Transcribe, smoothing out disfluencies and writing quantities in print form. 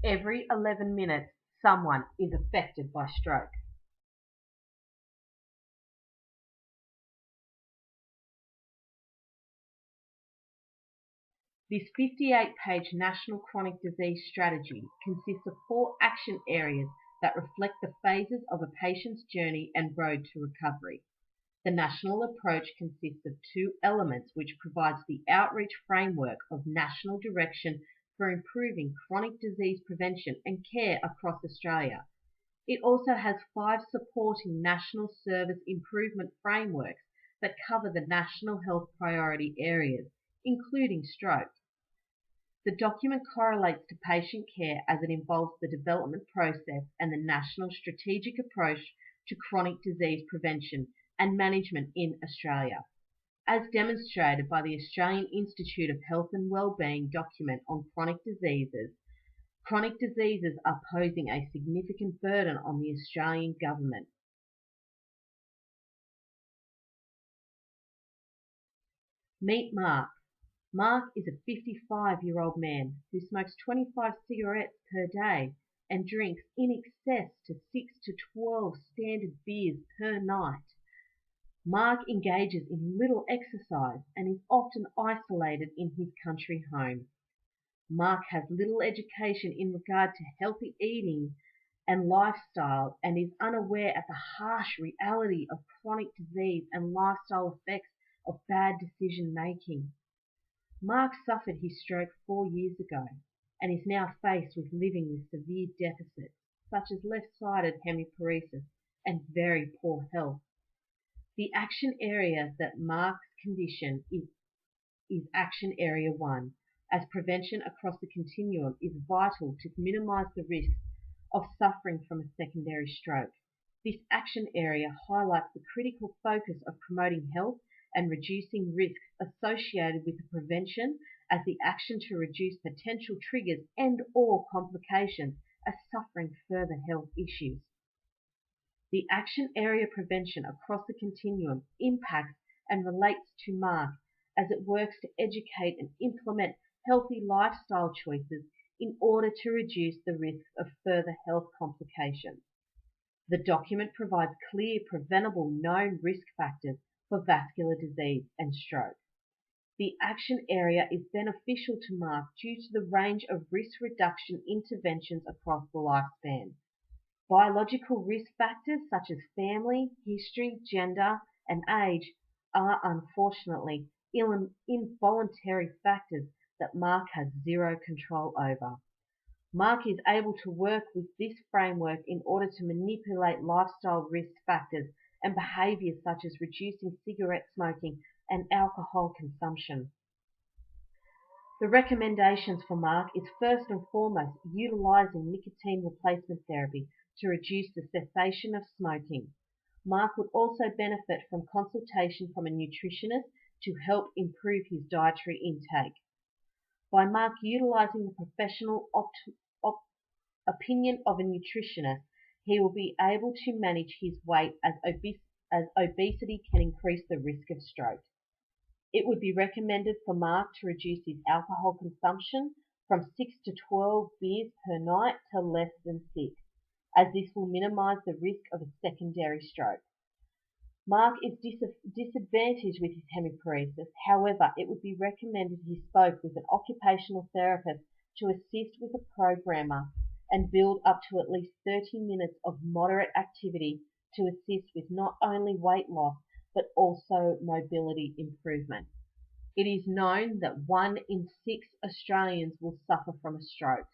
Every 11 minutes, someone is affected by stroke. This 58-page National Chronic Disease Strategy consists of 4 action areas that reflect the phases of a patient's journey and road to recovery. The national approach consists of 2 elements which provides the outreach framework of national direction for improving chronic disease prevention and care across Australia. It also has 5 supporting national service improvement frameworks that cover the national health priority areas, including stroke. The document correlates to patient care as it involves the development process and the national strategic approach to chronic disease prevention and management in Australia, as demonstrated by the Australian Institute of Health and Wellbeing document on chronic diseases. Chronic diseases are posing a significant burden on the Australian government. Meet Mark. Mark is a 55-year-old man who smokes 25 cigarettes per day and drinks in excess to 6 to 12 standard beers per night. Mark engages in little exercise and is often isolated in his country home. Mark has little education in regard to healthy eating and lifestyle and is unaware of the harsh reality of chronic disease and lifestyle effects of bad decision making. Mark suffered his stroke 4 years ago and is now faced with living with severe deficits such as left-sided hemiparesis and very poor health. The action area that Mark's condition is Action Area 1, as prevention across the continuum is vital to minimise the risk of suffering from a secondary stroke. This action area highlights the critical focus of promoting health and reducing risks associated with the prevention as the action to reduce potential triggers and/or complications as suffering further health issues. The action area prevention across the continuum impacts and relates to Mark as it works to educate and implement healthy lifestyle choices in order to reduce the risk of further health complications. The document provides clear, preventable, known risk factors for vascular disease and stroke. The action area is beneficial to Mark due to the range of risk reduction interventions across the lifespan. Biological risk factors such as family, history, gender, and age are unfortunately involuntary factors that Mark has zero control over. Mark is able to work with this framework in order to manipulate lifestyle risk factors and behaviours such as reducing cigarette smoking and alcohol consumption. The recommendations for Mark is first and foremost utilising nicotine replacement therapy to reduce the cessation of smoking. Mark would also benefit from consultation from a nutritionist to help improve his dietary intake. By Mark utilising the professional opinion of a nutritionist, he will be able to manage his weight as obesity can increase the risk of stroke. It would be recommended for Mark to reduce his alcohol consumption from 6 to 12 beers per night to less than 6, as this will minimise the risk of a secondary stroke. Mark is disadvantaged with his hemiparesis. However, it would be recommended he spoke with an occupational therapist to assist with a programmer and build up to at least 30 minutes of moderate activity to assist with not only weight loss but also mobility improvement. It is known that 1 in 6 Australians will suffer from a stroke.